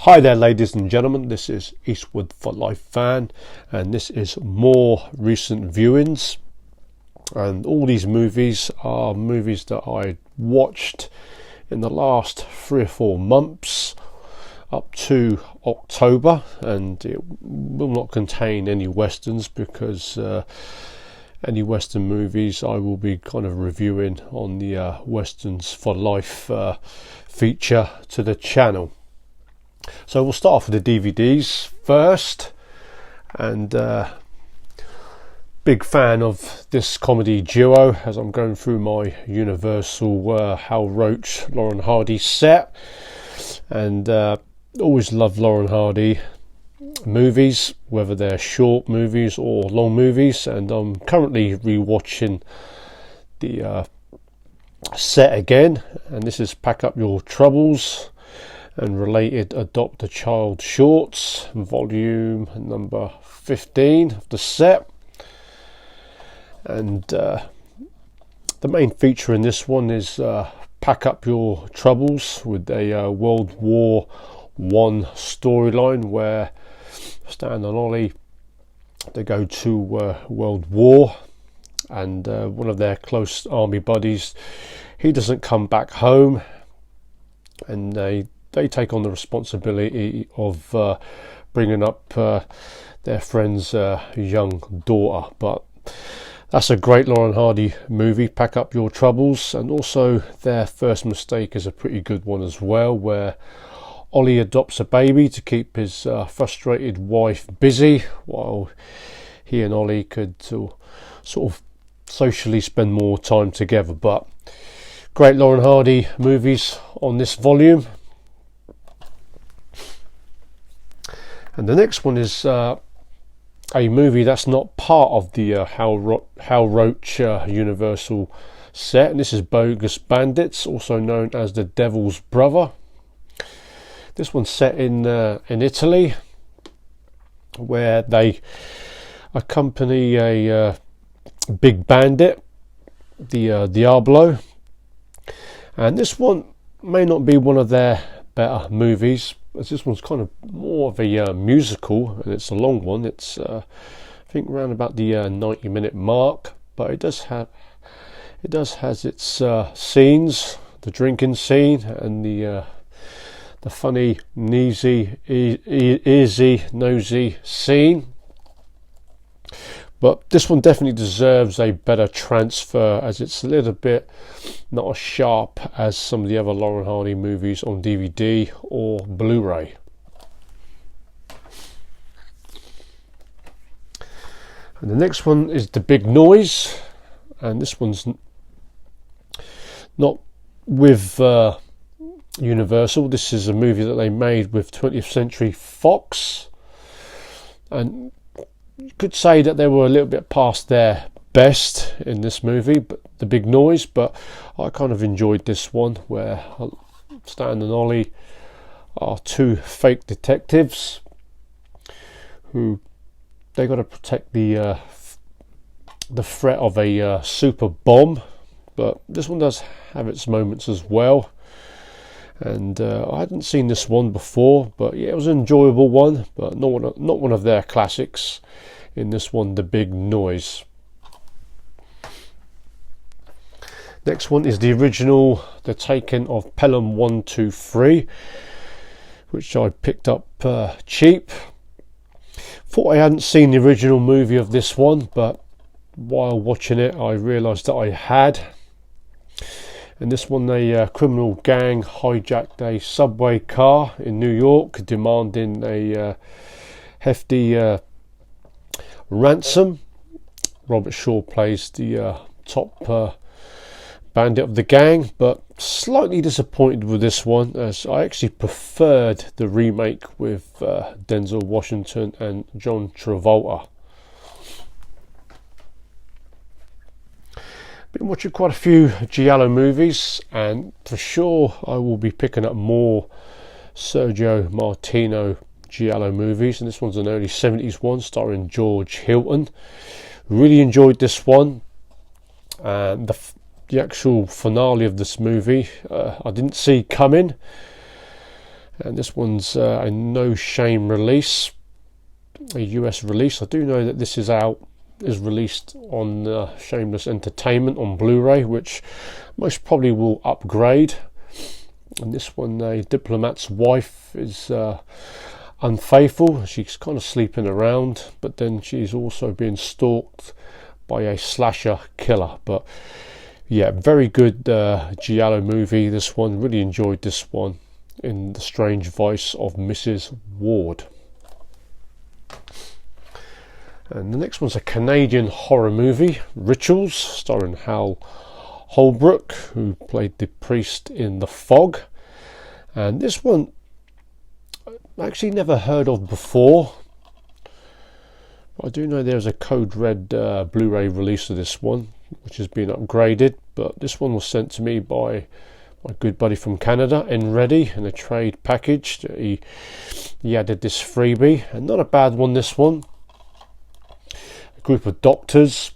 Hi there, ladies and gentlemen, this is Eastwood for Life Fan, and this is more recent viewings. And all these movies are movies that I watched in the last 3 or 4 months up to October, and it will not contain any westerns because any western movies I will be kind of reviewing on the Westerns for Life feature to the channel. So we'll start off with the DVDs first, and big fan of this comedy duo as I'm going through my Universal Hal Roach, Lauren Hardy set, and always love Lauren Hardy movies, whether they're short movies or long movies, and I'm currently rewatching the set again, and this is Pack Up Your Troubles and related Adopt a Child shorts, volume number 15 of the set. And the main feature in this one is Pack Up Your Troubles, with a World War I storyline where Stan and Ollie, they go to World War, and one of their close army buddies, he doesn't come back home, and they take on the responsibility of bringing up their friend's young daughter. But that's a great Lauren Hardy movie, Pack Up Your Troubles, and also Their First Mistake is a pretty good one as well, where Ollie adopts a baby to keep his frustrated wife busy while he and Ollie could sort of socially spend more time together. But great Lauren Hardy movies on this volume. And the next one is a movie that's not part of the Hal Roach Universal set, and this is Bogus Bandits, also known as The Devil's Brother. This one's set in Italy, where they accompany a big bandit, the Diablo, and this one may not be one of their better movies, as this one's kind of more of a musical, and it's a long one. It's I think around about the 90-minute mark, but it does has its scenes, the drinking scene and the funny easy nosy scene. But this one definitely deserves a better transfer, as it's a little bit not as sharp as some of the other Lauren Hardy movies on DVD or Blu-ray. And the next one is The Big Noise, and this one's not with Universal. This is a movie that they made with 20th Century Fox, and you could say that they were a little bit past their best in this movie, but The Big Noise. But I kind of enjoyed this one, where Stan and Ollie are 2 fake detectives who they got to protect the threat of a super bomb. But this one does have its moments as well, and I hadn't seen this one before, but yeah, it was an enjoyable one, but not one of their classics. In this one, The Big Noise. Next one is the original, The Taken of Pelham 1, 2, 3, which I picked up cheap. Thought I hadn't seen the original movie of this one, but while watching it I realised that I had. And this one, a criminal gang hijacked a subway car in New York, demanding a hefty ransom. Robert Shaw plays the top bandit of the gang, but slightly disappointed with this one, as I actually preferred the remake with Denzel Washington and John Travolta. Been watching quite a few Giallo movies, and for sure I will be picking up more Sergio Martino Giallo movies, and this one's an early 70s one starring George Hilton. Really enjoyed this one, and the actual finale of this movie I didn't see coming, And this one's a no shame release, a US release. I do know that this is released on Shameless Entertainment on Blu-ray, which most probably will upgrade. And this one, a diplomat's wife is unfaithful. She's kind of sleeping around, but then she's also being stalked by a slasher killer. But yeah, very good Giallo movie. This one, really enjoyed this one, in the strange voice of Mrs. Ward. And the next one's a Canadian horror movie, Rituals, starring Hal Holbrook, who played the priest in The Fog. And this one I actually never heard of before, but I do know there's a Code Red Blu-ray release of this one, which has been upgraded. But this one was sent to me by my good buddy from Canada, Ready, in a trade package. He added this freebie, and not a bad one, this one. A group of doctors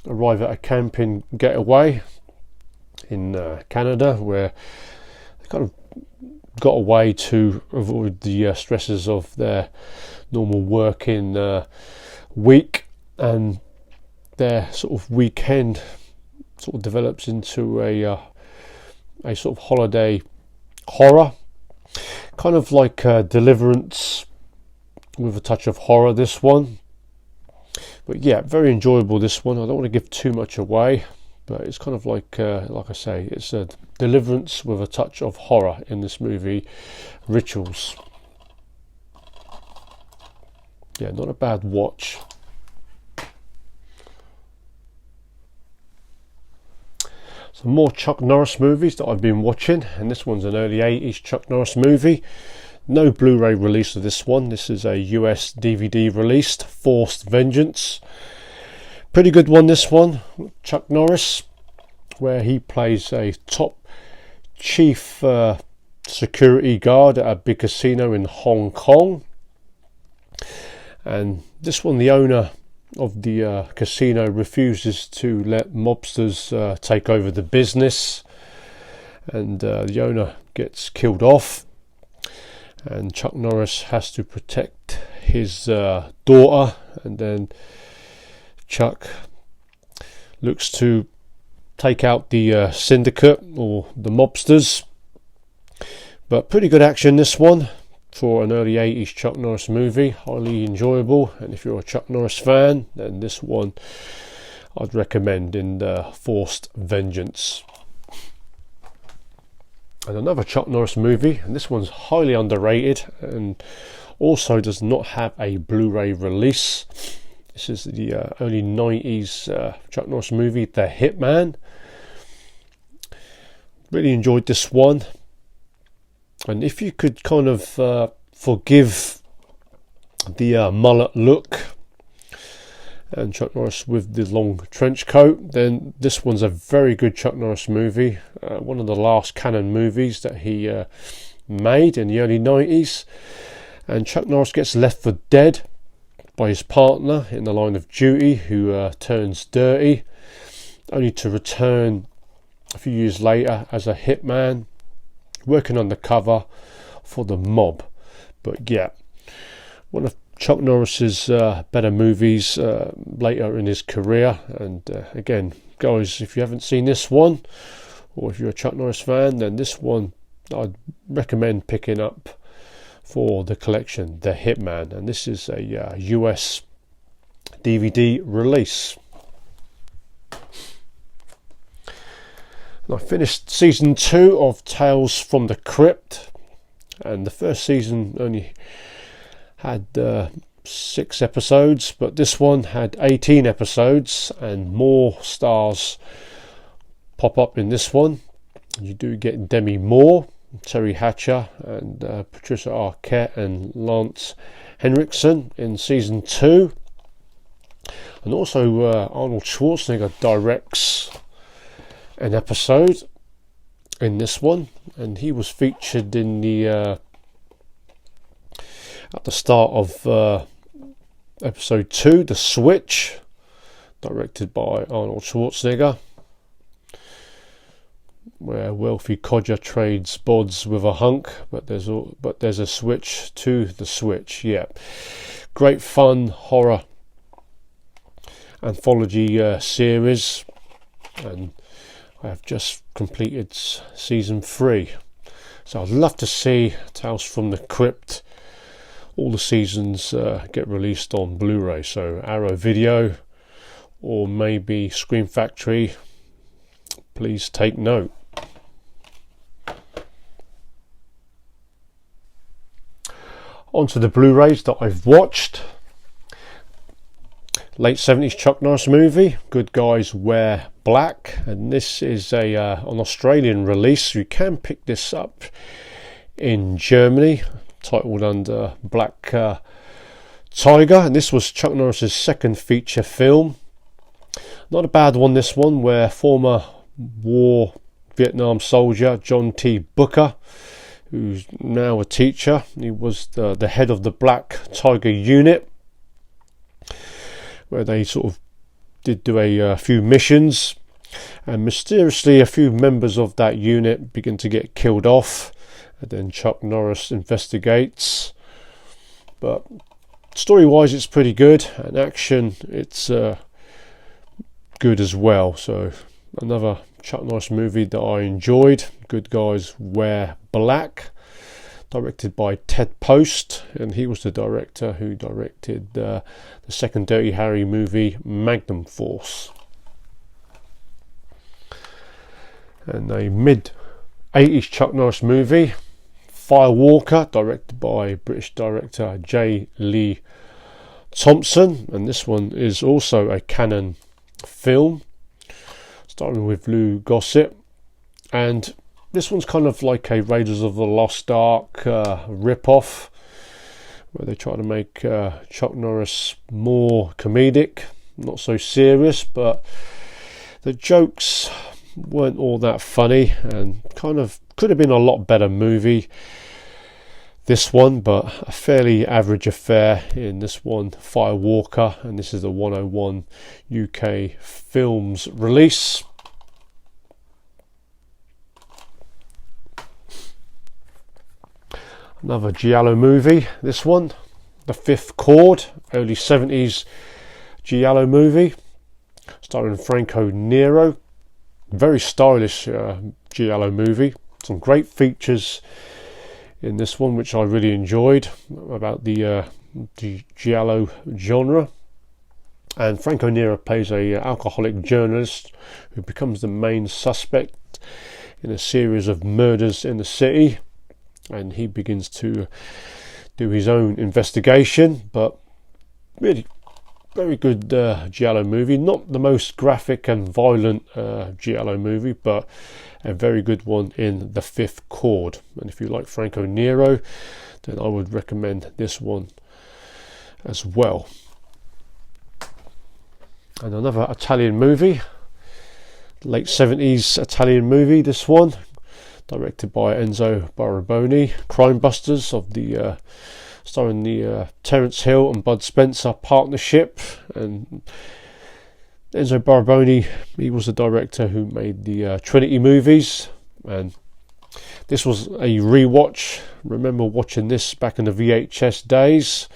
arrive at a camping getaway in Canada, where they kind of got away to avoid the stresses of their normal working week, and their sort of weekend sort of develops into a sort of holiday horror, kind of like Deliverance with a touch of horror, this one. But yeah, very enjoyable, this one. I don't want to give too much away, but it's kind of like I say, it's a Deliverance with a touch of horror in this movie, Rituals. Yeah, not a bad watch. Some more Chuck Norris movies that I've been watching, and this one's an early 80s Chuck Norris movie. No Blu-ray release of this one. This is a US DVD released, Forced Vengeance. Pretty good one, this one. Chuck Norris, where he plays a top chief security guard at a big casino in Hong Kong. And this one, the owner of the casino refuses to let mobsters take over the business, and the owner gets killed off, and Chuck Norris has to protect his daughter, and then Chuck looks to take out the syndicate or the mobsters. But pretty good action, this one, for an early 80s Chuck Norris movie. Highly enjoyable, and if you're a Chuck Norris fan, then this one I'd recommend, in the Forced Vengeance. And another Chuck Norris movie, and this one's highly underrated and also does not have a Blu-ray release. This is the early 90s Chuck Norris movie, The Hitman. Really enjoyed this one. And if you could kind of forgive the mullet look and Chuck Norris with the long trench coat, then this one's a very good Chuck Norris movie. One of the last canon movies that he made in the early 90s. And Chuck Norris gets left for dead by his partner in the line of duty, who turns dirty, only to return a few years later as a hitman, working undercover for the mob. But yeah, one of Chuck Norris's better movies later in his career. And again, guys, if you haven't seen this one, or if you're a Chuck Norris fan, then this one I'd recommend picking up for the collection, The Hitman. And this is a US DVD release. And I finished season 2 of Tales from the Crypt, and the first season only had 6 episodes, but this one had 18 episodes, and more stars pop up in this one. You do get Demi Moore, Terry Hatcher, and Patricia Arquette and Lance Henriksen in season 2. And also Arnold Schwarzenegger directs an episode in this one, and he was featured in the at the start of episode 2, The Switch, directed by Arnold Schwarzenegger. where wealthy codger trades bods with a hunk, but there's a switch to the switch. Yeah, great fun horror anthology series, and I have just completed season 3. So I'd love to see Tales from the Crypt, all the seasons get released on Blu-ray. So Arrow Video or maybe Scream Factory, please take note. Onto the Blu-rays that I've watched. Late 70s Chuck Norris movie, Good Guys Wear Black, and this is an Australian release. You can pick this up in Germany, titled under Black Tiger, and this was Chuck Norris's second feature film. Not a bad one, this one, where former war Vietnam soldier John T. Booker, who's now a teacher, he was the head of the Black Tiger unit, where they sort of did do a few missions, and mysteriously a few members of that unit begin to get killed off, and then Chuck Norris investigates. But story wise it's pretty good, and action it's good as well. So another Chuck Norris movie that I enjoyed, Good Guys Wear Black, directed by Ted Post, and he was the director who directed the second Dirty Harry movie, Magnum Force. And a mid-80s Chuck Norris movie, Firewalker, directed by British director J. Lee Thompson, and this one is also a canon film, starting with Lou Gossett, and this one's kind of like a Raiders of the Lost Ark rip-off, where they try to make Chuck Norris more comedic, not so serious, but the jokes weren't all that funny, and kind of could have been a lot better movie, this one, but a fairly average affair in this one, Firewalker, and this is the 101 UK Films release. Another Giallo movie, this one, The Fifth Chord, early 70s Giallo movie, starring Franco Nero. Very stylish Giallo movie. Some great features in this one, which I really enjoyed, about the Giallo genre. And Franco Nero plays a alcoholic journalist who becomes the main suspect in a series of murders in the city, and he begins to do his own investigation. But really very good Giallo movie, not the most graphic and violent Giallo movie, but a very good one in The Fifth Chord. And if you like Franco Nero, then I would recommend this one as well. And another Italian movie, late 70s Italian movie, this one, directed by Enzo Barboni, Crimebusters, of the starring the Terence Hill and Bud Spencer partnership. And Enzo Barboni, he was the director who made the Trinity movies, and this was a rewatch. Remember watching this back in the VHS days,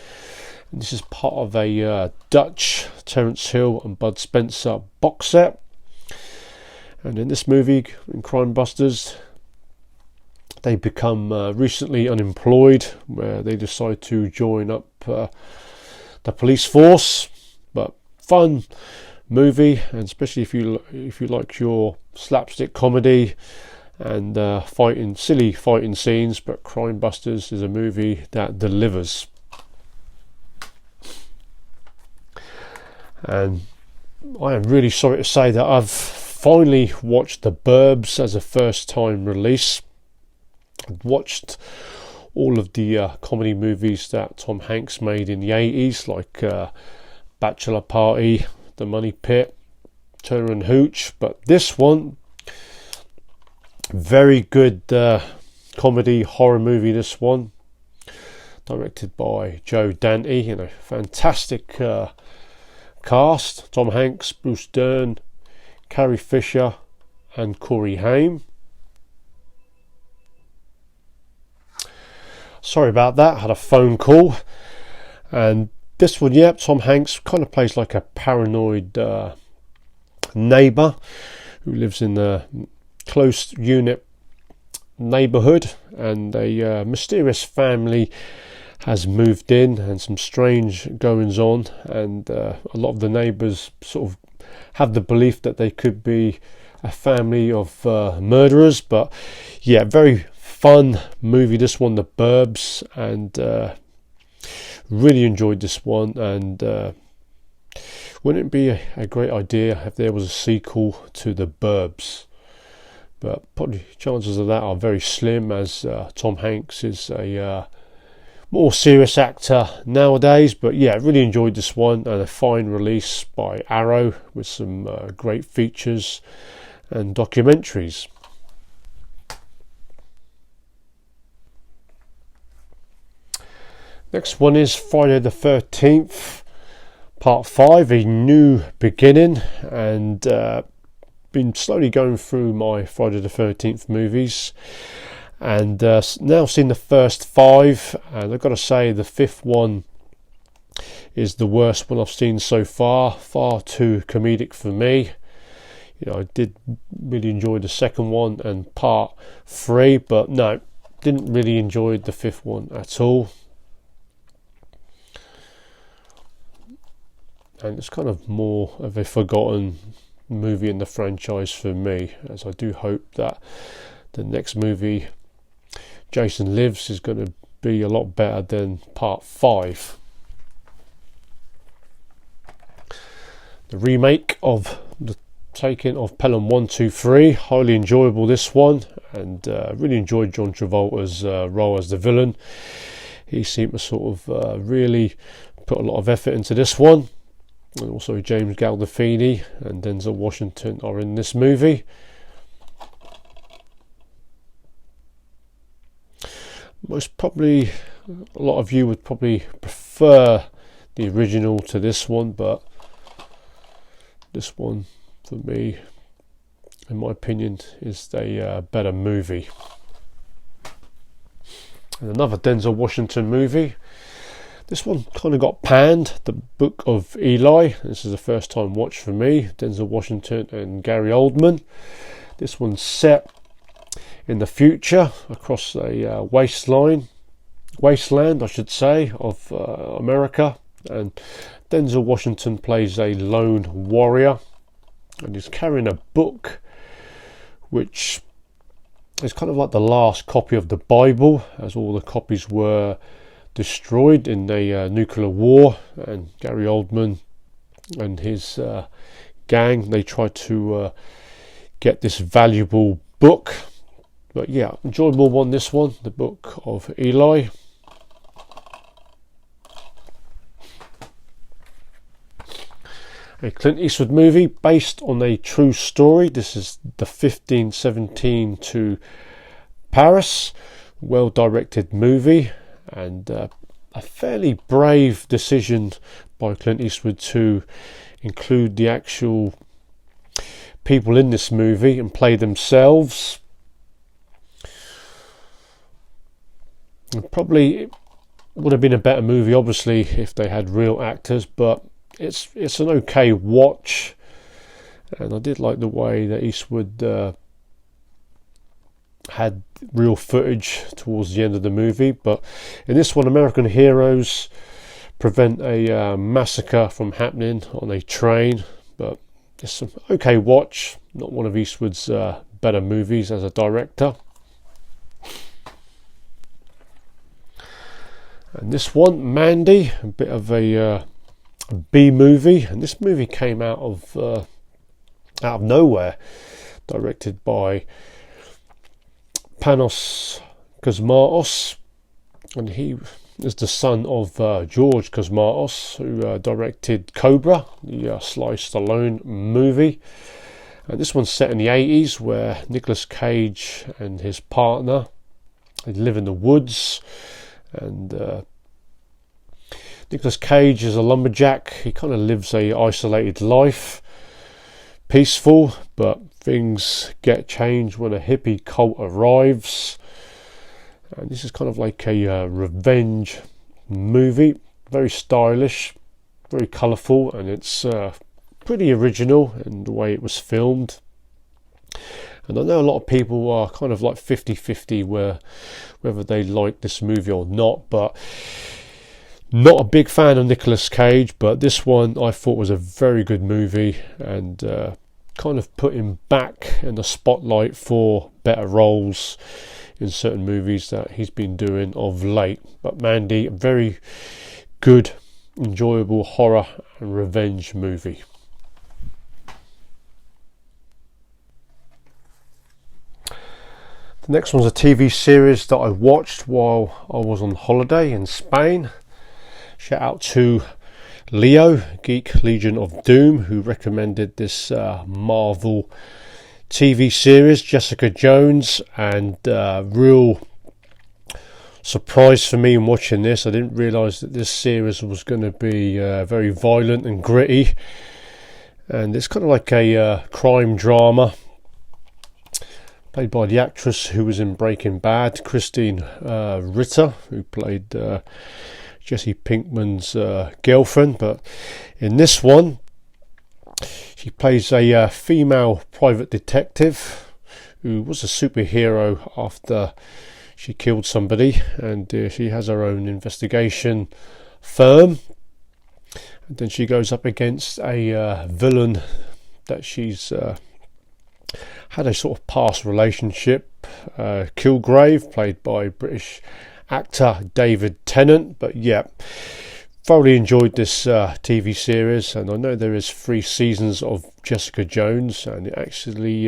and this is part of a Dutch Terence Hill and Bud Spencer box set. And in this movie, in Crimebusters, they become recently unemployed, where they decide to join up the police force. But fun movie, and especially if you like your slapstick comedy and silly fighting scenes. But Crimebusters is a movie that delivers. And I am really sorry to say that I've finally watched The Burbs as a first time release. I've watched all of the comedy movies that Tom Hanks made in the 80s, like Bachelor Party, The Money Pit, Turner and Hooch. But this one, very good comedy horror movie, this one, directed by Joe Dante, fantastic cast: Tom Hanks, Bruce Dern, Carrie Fisher and Corey Haim. Sorry about that, I had a phone call. And this one, yeah, Tom Hanks kind of plays like a paranoid neighbour who lives in a close unit neighbourhood, and a mysterious family has moved in and some strange goings on, and a lot of the neighbours sort of have the belief that they could be a family of murderers. But yeah, very fun movie this one, The Burbs, and really enjoyed this one. And wouldn't it be a great idea if there was a sequel to The Burbs? But probably chances of that are very slim, as Tom Hanks is a more serious actor nowadays. But yeah, really enjoyed this one, and a fine release by Arrow with some great features and documentaries. Next one is Friday the 13th, Part 5, A New Beginning, and been slowly going through my Friday the 13th movies, and now seen the first 5, and I've got to say the 5th one is the worst one I've seen so far. Far too comedic for me. You know, I did really enjoy the second one and part 3, but no, didn't really enjoy the 5th one at all. And it's kind of more of a forgotten movie in the franchise for me, as I do hope that the next movie, Jason Lives, is going to be a lot better than part 5. The remake of the taking of Pelham 1, 2, 3, highly enjoyable this one, and really enjoyed John Travolta's role as the villain. He seemed to sort of really put a lot of effort into this one. And also James Gandolfini and Denzel Washington are in this movie. Most probably, a lot of you would probably prefer the original to this one, but this one, for me, in my opinion, is a better movie. And another Denzel Washington movie. This one kind of got panned, The Book of Eli. This is the first time watch for me. Denzel Washington and Gary Oldman. This one's set in the future, across a wasteland, I should say, of America. And Denzel Washington plays a lone warrior, and he's carrying a book which is kind of like the last copy of the Bible, as all the copies were destroyed in a nuclear war. And Gary Oldman and his gang, they tried to get this valuable book. But yeah, enjoyable one, this one, The Book of Eli. A Clint Eastwood movie based on a true story. This is the 1517 to Paris. Well directed movie, and a fairly brave decision by Clint Eastwood to include the actual people in this movie and play themselves. And probably it would have been a better movie, obviously, if they had real actors, but it's an okay watch, and I did like the way that Eastwood had real footage towards the end of the movie. But in this one, American heroes prevent a massacre from happening on a train. But it's an okay watch, not one of Eastwood's better movies as a director. And this one, Mandy, a bit of a B movie, and this movie came out of nowhere, directed by Panos Cosmatos, and he is the son of George Cosmatos, who directed Cobra, the Sly Stallone movie. And this one's set in the 80s, where Nicolas Cage and his partner, they live in the woods, and Nicolas Cage is a lumberjack. He kind of lives a isolated life, peaceful, but things get changed when a hippie cult arrives, And this is kind of like a revenge movie, very stylish, very colourful, and it's pretty original in the way it was filmed. And I know a lot of people are kind of like 50-50 whether they like this movie or not, but not a big fan of Nicolas Cage, but this one I thought was a very good movie, and kind of put him back in the spotlight for better roles in certain movies that he's been doing of late. But Mandy, a very good, enjoyable horror and revenge movie. The next one's a TV series that I watched while I was on holiday in Spain. Shout out to Leo, Geek Legion of Doom, who recommended this Marvel TV series, Jessica Jones, and real surprise for me in watching this. I didn't realise that this series was going to be very violent and gritty, and it's kind of like a crime drama played by the actress who was in Breaking Bad, Christine Ritter, who played Jesse Pinkman's girlfriend. But in this one, she plays a female private detective who was a superhero after she killed somebody, and she has her own investigation firm. And then she goes up against a villain that she's had a sort of past relationship, Kilgrave, played by British actor David Tennant. But yeah, thoroughly enjoyed this TV series, and I know there is 3 seasons of Jessica Jones, and it actually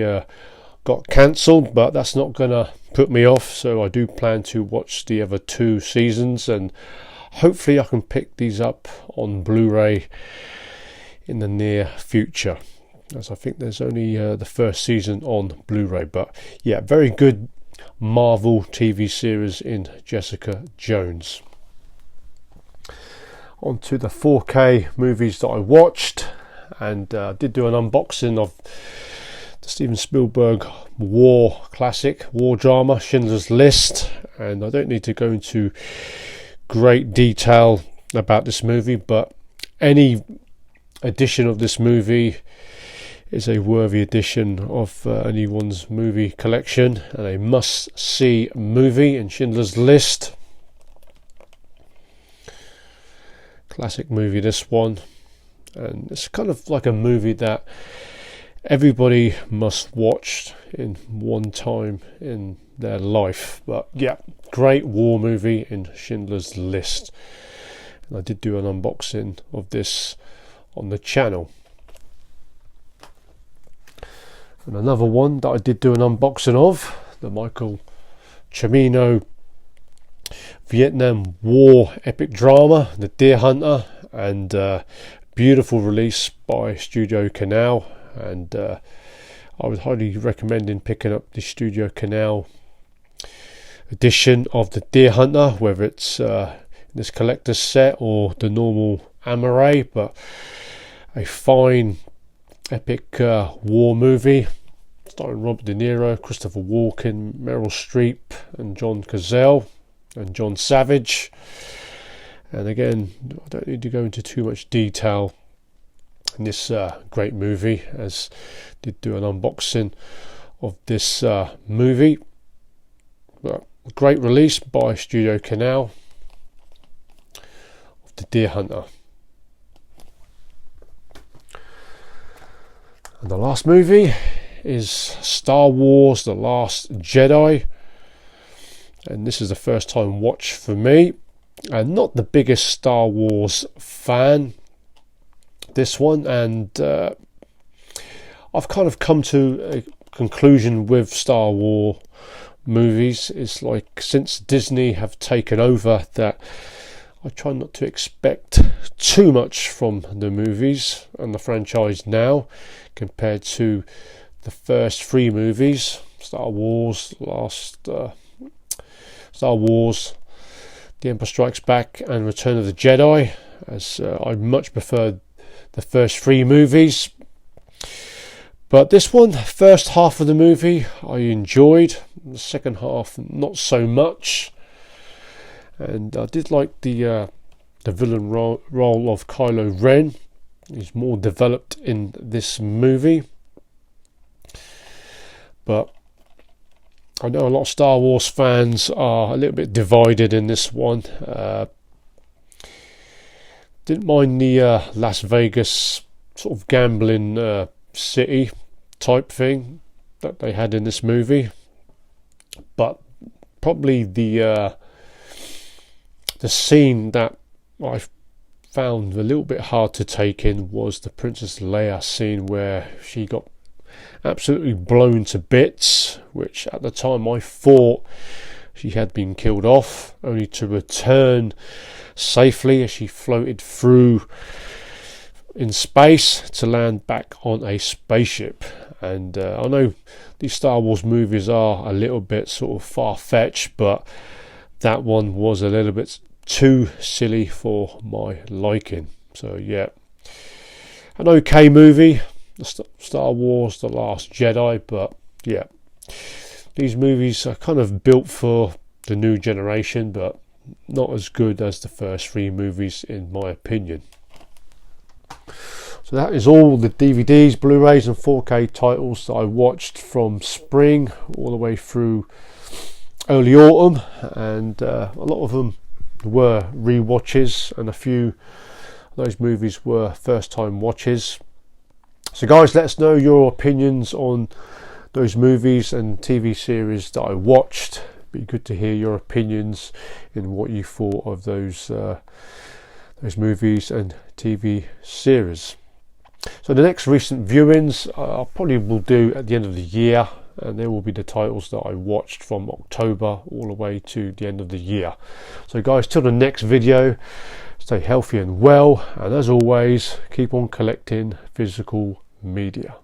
got cancelled, but that's not gonna put me off, so I do plan to watch the other 2 seasons, and hopefully I can pick these up on Blu-ray in the near future, as I think there's only the first season on Blu-ray. But yeah, very good Marvel TV series in Jessica Jones. On to the 4K movies that I watched, and did do an unboxing of the Steven Spielberg War classic, war drama, Schindler's List, and I don't need to go into great detail about this movie, but any edition of this movie is a worthy edition of anyone's movie collection, and a must-see movie in Schindler's List. Classic movie, this one, and it's kind of like a movie that everybody must watch in one time in their life. But yeah, great war movie in Schindler's List, and I did do an unboxing of this on the channel. And another one that I did do an unboxing of, the Michael Cimino Vietnam War epic drama, The Deer Hunter, and beautiful release by Studio Canal, and I would highly recommend picking up the Studio Canal edition of The Deer Hunter, whether it's this collector's set or the normal Amaray. But a fine epic war movie starring Robert De Niro, Christopher Walken, Meryl Streep, and John Cazale and John Savage. And again, I don't need to go into too much detail in this great movie, as I did do an unboxing of this movie. But a great release by Studio Canal of The Deer Hunter. And the last movie is Star Wars The Last Jedi, and this is the first time watch for me, and not the biggest Star Wars fan, this one, and I've kind of come to a conclusion with Star Wars movies. It's like since Disney have taken over that I try not to expect too much from the movies and the franchise now, compared to the first 3 movies, Star Wars, The Empire Strikes Back, and Return of the Jedi, as I much preferred the first 3 movies. But this one, first half of the movie, I enjoyed. The second half, not so much. And I did like the villain role of Kylo Ren. He's more developed in this movie. But I know a lot of Star Wars fans are a little bit divided in this one. Didn't mind the Las Vegas sort of gambling city type thing that they had in this movie, but probably the scene that I found a little bit hard to take in was the Princess Leia scene, where she got absolutely blown to bits, which at the time I thought she had been killed off, only to return safely as she floated through in space to land back on a spaceship. And I know these Star Wars movies are a little bit sort of far-fetched, but that one was a little bit too silly for my liking. So yeah, an okay movie, Star Wars The Last Jedi, but yeah, these movies are kind of built for the new generation, but not as good as the first three movies in my opinion. So that is all the DVDs, Blu-rays and 4K titles that I watched from spring all the way through early autumn, and a lot of them were re-watches, and a few of those movies were first time watches. So guys, let us know your opinions on those movies and TV series that I watched. Be good to hear your opinions in what you thought of those movies and TV series. So the next recent viewings I probably will do at the end of the year, and there will be the titles that I watched from October all the way to the end of the year. So guys, till the next video, stay healthy and well, and as always, keep on collecting physical media.